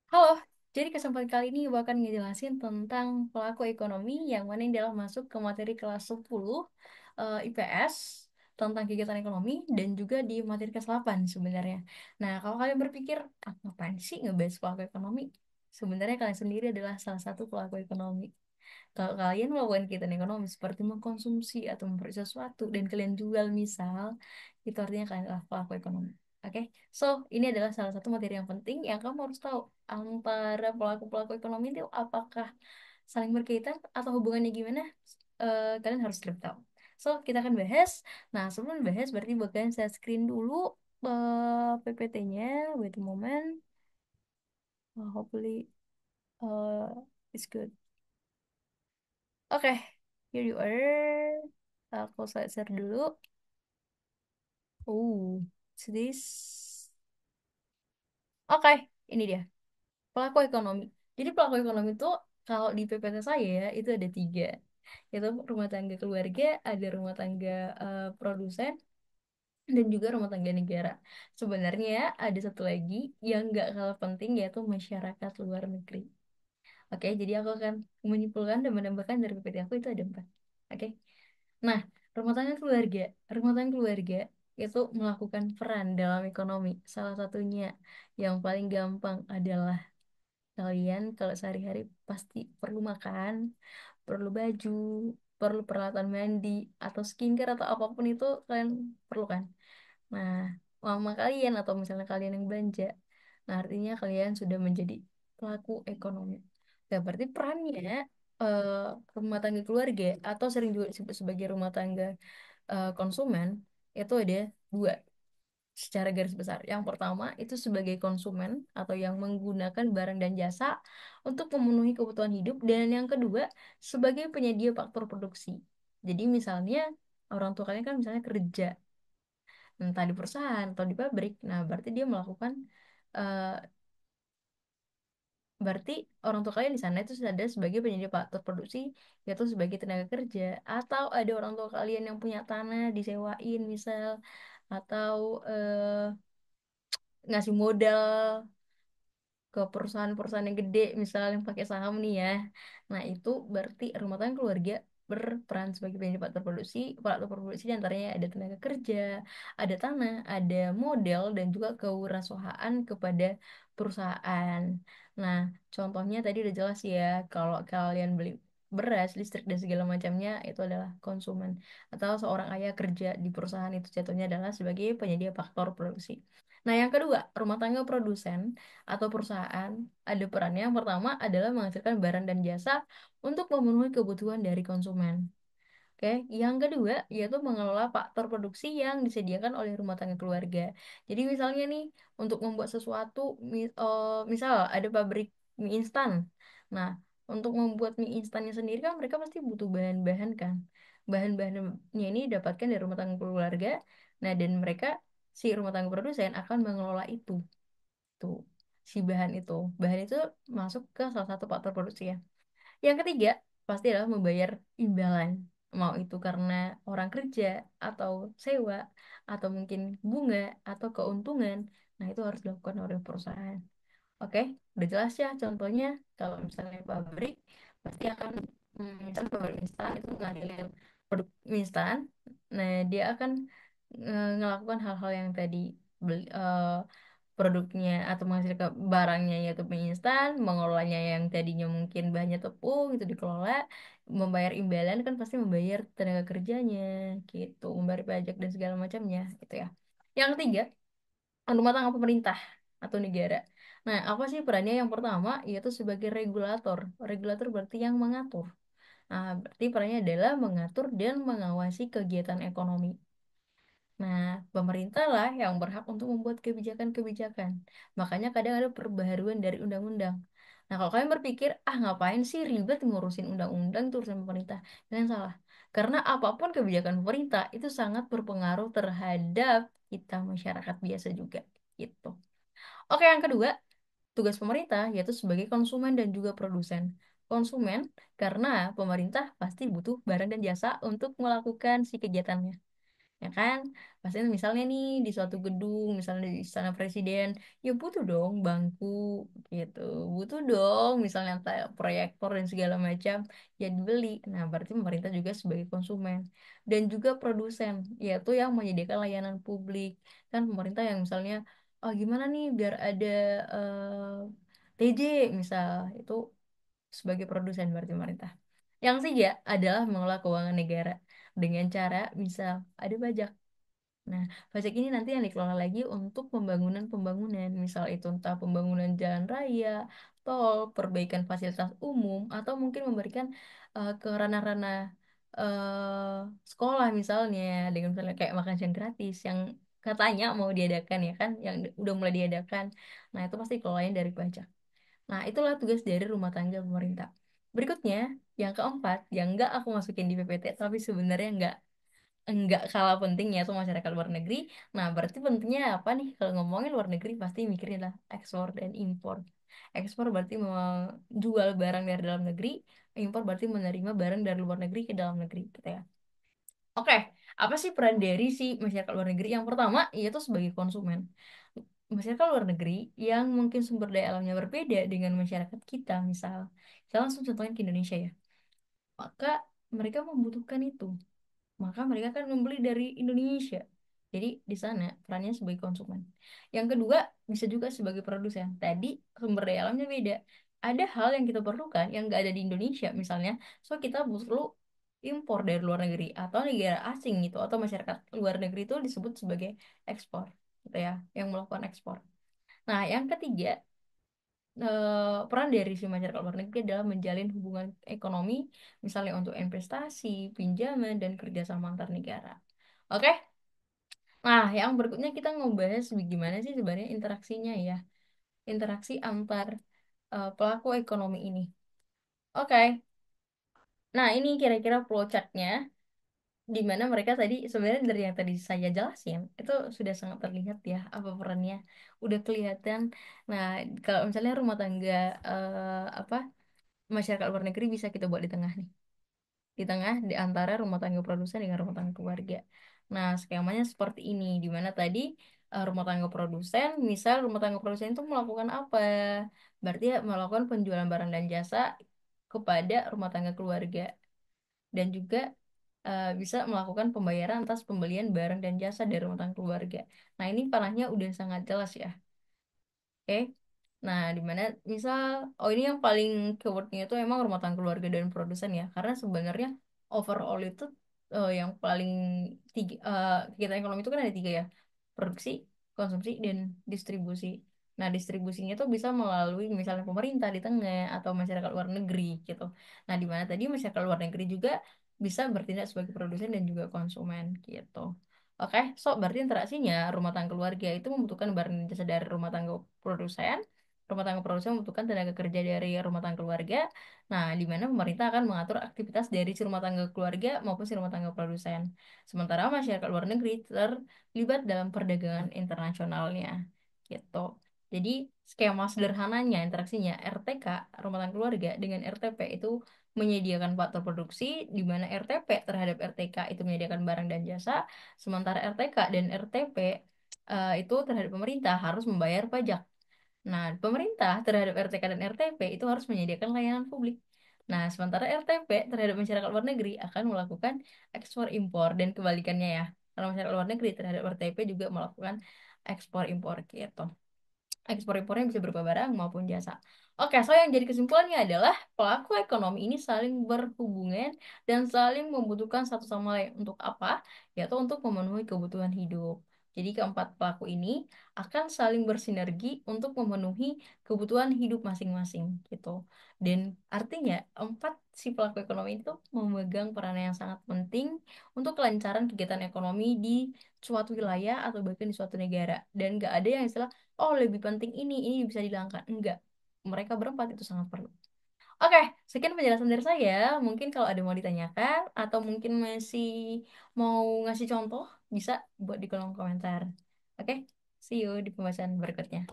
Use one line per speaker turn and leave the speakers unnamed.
Halo, jadi kesempatan kali ini Ibu akan ngejelasin tentang pelaku ekonomi yang mana yang dalam masuk ke materi kelas 10 IPS tentang kegiatan ekonomi dan juga di materi kelas 8 sebenarnya. Nah, kalau kalian berpikir, ah, ngapain sih ngebahas pelaku ekonomi? Sebenarnya kalian sendiri adalah salah satu pelaku ekonomi. Kalau kalian melakukan kegiatan ekonomi seperti mengkonsumsi atau memberi sesuatu dan kalian jual misal, itu artinya kalian adalah pelaku ekonomi. Oke, so ini adalah salah satu materi yang penting yang kamu harus tahu antara pelaku-pelaku ekonomi itu apakah saling berkaitan atau hubungannya gimana. Kalian harus cari tahu. So kita akan bahas. Nah sebelum bahas berarti bagian saya screen dulu PPT-nya. Wait a moment. Hopefully it's good. Oke, here you are. Aku share dulu. So this. Oke, ini dia. Pelaku ekonomi. Jadi pelaku ekonomi itu kalau di PPT saya ya, itu ada tiga. Itu rumah tangga keluarga, ada rumah tangga produsen, dan juga rumah tangga negara. Sebenarnya ada satu lagi yang nggak kalah penting yaitu masyarakat luar negeri. Oke, jadi aku akan menyimpulkan dan menambahkan dari PPT aku itu ada empat. Oke. Nah, rumah tangga keluarga, rumah tangga keluarga itu melakukan peran dalam ekonomi. Salah satunya yang paling gampang adalah kalian kalau sehari-hari pasti perlu makan, perlu baju, perlu peralatan mandi, atau skincare atau apapun itu kalian perlukan. Nah, mama kalian atau misalnya kalian yang belanja, nah artinya kalian sudah menjadi pelaku ekonomi. Nah, berarti perannya eh, rumah tangga keluarga atau sering juga disebut sebagai rumah tangga konsumen itu ada dua secara garis besar. Yang pertama itu sebagai konsumen atau yang menggunakan barang dan jasa untuk memenuhi kebutuhan hidup, dan yang kedua sebagai penyedia faktor produksi. Jadi misalnya orang tua kalian kan misalnya kerja entah di perusahaan atau di pabrik, nah berarti dia melakukan eh, berarti orang tua kalian di sana itu sudah ada sebagai penyedia faktor produksi, yaitu sebagai tenaga kerja, atau ada orang tua kalian yang punya tanah disewain misal, atau ngasih modal ke perusahaan-perusahaan yang gede misalnya yang pakai saham nih ya. Nah itu berarti rumah tangga keluarga berperan sebagai penyedia faktor produksi diantaranya ada tenaga kerja, ada tanah, ada model, dan juga kewirausahaan kepada perusahaan. Nah contohnya tadi udah jelas ya, kalau kalian beli beras, listrik, dan segala macamnya itu adalah konsumen, atau seorang ayah kerja di perusahaan itu jatuhnya adalah sebagai penyedia faktor produksi. Nah, yang kedua, rumah tangga produsen atau perusahaan ada perannya. Yang pertama adalah menghasilkan barang dan jasa untuk memenuhi kebutuhan dari konsumen. Oke, yang kedua yaitu mengelola faktor produksi yang disediakan oleh rumah tangga keluarga. Jadi misalnya nih untuk membuat sesuatu, misal ada pabrik mie instan. Nah, untuk membuat mie instannya sendiri kan mereka pasti butuh bahan-bahan kan. Bahan-bahannya ini didapatkan dari rumah tangga keluarga. Nah, dan mereka si rumah tangga produsen akan mengelola itu tuh si bahan itu. Bahan itu masuk ke salah satu faktor produksi ya. Yang ketiga, pasti adalah membayar imbalan. Mau itu karena orang kerja, atau sewa, atau mungkin bunga, atau keuntungan. Nah, itu harus dilakukan oleh perusahaan. Oke, udah jelas ya contohnya. Kalau misalnya pabrik, pasti akan, misalnya pabrik instan itu ngadilin produk mie instan. Nah, dia akan ngelakukan hal-hal yang tadi beli, produknya atau menghasilkan barangnya yaitu mie instan, mengelolanya yang tadinya mungkin bahannya tepung itu dikelola, membayar imbalan kan pasti membayar tenaga kerjanya gitu, membayar pajak dan segala macamnya gitu ya. Yang ketiga, rumah tangga pemerintah atau negara. Nah, apa sih perannya? Yang pertama yaitu sebagai regulator. Regulator berarti yang mengatur. Nah, berarti perannya adalah mengatur dan mengawasi kegiatan ekonomi. Nah, pemerintah lah yang berhak untuk membuat kebijakan-kebijakan. Makanya kadang ada perbaharuan dari undang-undang. Nah, kalau kalian berpikir, ah ngapain sih ribet ngurusin undang-undang itu urusan pemerintah? Jangan salah. Karena apapun kebijakan pemerintah itu sangat berpengaruh terhadap kita masyarakat biasa juga. Gitu. Oke, yang kedua, tugas pemerintah yaitu sebagai konsumen dan juga produsen. Konsumen karena pemerintah pasti butuh barang dan jasa untuk melakukan si kegiatannya. ya kan? Pasti misalnya nih di suatu gedung, misalnya di Istana Presiden, ya butuh dong bangku gitu, butuh dong misalnya proyektor dan segala macam, ya dibeli. Nah, berarti pemerintah juga sebagai konsumen dan juga produsen, yaitu yang menyediakan layanan publik. Kan pemerintah yang misalnya, oh gimana nih biar ada TJ misal, itu sebagai produsen berarti pemerintah. Yang ketiga adalah mengelola keuangan negara dengan cara misal ada pajak. Nah, pajak ini nanti yang dikelola lagi untuk pembangunan-pembangunan, misal itu entah pembangunan jalan raya, tol, perbaikan fasilitas umum, atau mungkin memberikan ke ranah-ranah sekolah misalnya, dengan misalnya kayak makan siang gratis yang katanya mau diadakan ya kan, yang udah mulai diadakan. Nah, itu pasti kelolanya dari pajak. Nah, itulah tugas dari rumah tangga pemerintah. Berikutnya, yang keempat, yang enggak aku masukin di PPT, tapi sebenarnya enggak kalah pentingnya itu masyarakat luar negeri. Nah, berarti pentingnya apa nih? Kalau ngomongin luar negeri, pasti mikirnya lah ekspor dan impor. Ekspor berarti menjual barang dari dalam negeri, impor berarti menerima barang dari luar negeri ke dalam negeri, gitu ya. Oke, apa sih peran dari si masyarakat luar negeri? Yang pertama, yaitu sebagai konsumen. Masyarakat luar negeri yang mungkin sumber daya alamnya berbeda dengan masyarakat kita, kita langsung contohin ke Indonesia ya. Maka mereka membutuhkan itu. Maka mereka akan membeli dari Indonesia. Jadi di sana perannya sebagai konsumen. Yang kedua, bisa juga sebagai produsen. Tadi sumber daya alamnya beda. Ada hal yang kita perlukan yang nggak ada di Indonesia, misalnya, so kita perlu impor dari luar negeri atau negara asing gitu atau masyarakat luar negeri itu disebut sebagai ekspor, gitu ya, yang melakukan ekspor. Nah, yang ketiga, peran dari si masyarakat luar negeri adalah menjalin hubungan ekonomi, misalnya untuk investasi, pinjaman, dan kerjasama antar negara. Oke, nah yang berikutnya kita ngebahas gimana sih sebenarnya interaksinya ya, interaksi antar pelaku ekonomi ini. Oke, nah ini kira-kira flowchartnya, di mana mereka tadi sebenarnya dari yang tadi saya jelasin itu sudah sangat terlihat ya apa perannya, udah kelihatan. Nah, kalau misalnya rumah tangga apa masyarakat luar negeri bisa kita buat di tengah nih, di tengah di antara rumah tangga produsen dengan rumah tangga keluarga. Nah, skemanya seperti ini, di mana tadi rumah tangga produsen, misal rumah tangga produsen itu melakukan apa? Berarti ya melakukan penjualan barang dan jasa kepada rumah tangga keluarga dan juga bisa melakukan pembayaran atas pembelian barang dan jasa dari rumah tangga keluarga. Nah, ini panahnya udah sangat jelas ya. Oke. Nah, di mana misal, oh ini yang paling keywordnya itu emang rumah tangga keluarga dan produsen ya, karena sebenarnya overall itu yang paling tiga, kegiatan ekonomi itu kan ada tiga ya, produksi, konsumsi, dan distribusi. Nah, distribusinya itu bisa melalui misalnya pemerintah di tengah atau masyarakat luar negeri gitu. Nah, di mana tadi masyarakat luar negeri juga bisa bertindak sebagai produsen dan juga konsumen gitu. Oke, so berarti interaksinya rumah tangga keluarga itu membutuhkan barang dan jasa dari rumah tangga produsen membutuhkan tenaga kerja dari rumah tangga keluarga. Nah, di mana pemerintah akan mengatur aktivitas dari si rumah tangga keluarga maupun si rumah tangga produsen. Sementara masyarakat luar negeri terlibat dalam perdagangan internasionalnya, gitu. Jadi skema sederhananya interaksinya RTK rumah tangga keluarga dengan RTP itu menyediakan faktor produksi, di mana RTP terhadap RTK itu menyediakan barang dan jasa, sementara RTK dan RTP itu terhadap pemerintah harus membayar pajak. Nah, pemerintah terhadap RTK dan RTP itu harus menyediakan layanan publik. Nah, sementara RTP terhadap masyarakat luar negeri akan melakukan ekspor impor dan kebalikannya ya. Kalau masyarakat luar negeri terhadap RTP juga melakukan ekspor impor gitu. Ekspor impornya bisa berupa barang maupun jasa. Oke, so yang jadi kesimpulannya adalah pelaku ekonomi ini saling berhubungan dan saling membutuhkan satu sama lain. Untuk apa? Yaitu untuk memenuhi kebutuhan hidup. Jadi keempat pelaku ini akan saling bersinergi untuk memenuhi kebutuhan hidup masing-masing gitu. Dan artinya empat si pelaku ekonomi itu memegang peran yang sangat penting untuk kelancaran kegiatan ekonomi di suatu wilayah atau bahkan di suatu negara. Dan gak ada yang istilah oh lebih penting ini bisa dihilangkan. Enggak, mereka berempat itu sangat perlu. Oke, sekian penjelasan dari saya. Mungkin kalau ada mau ditanyakan atau mungkin masih mau ngasih contoh, bisa buat di kolom komentar. Oke, see you di pembahasan berikutnya.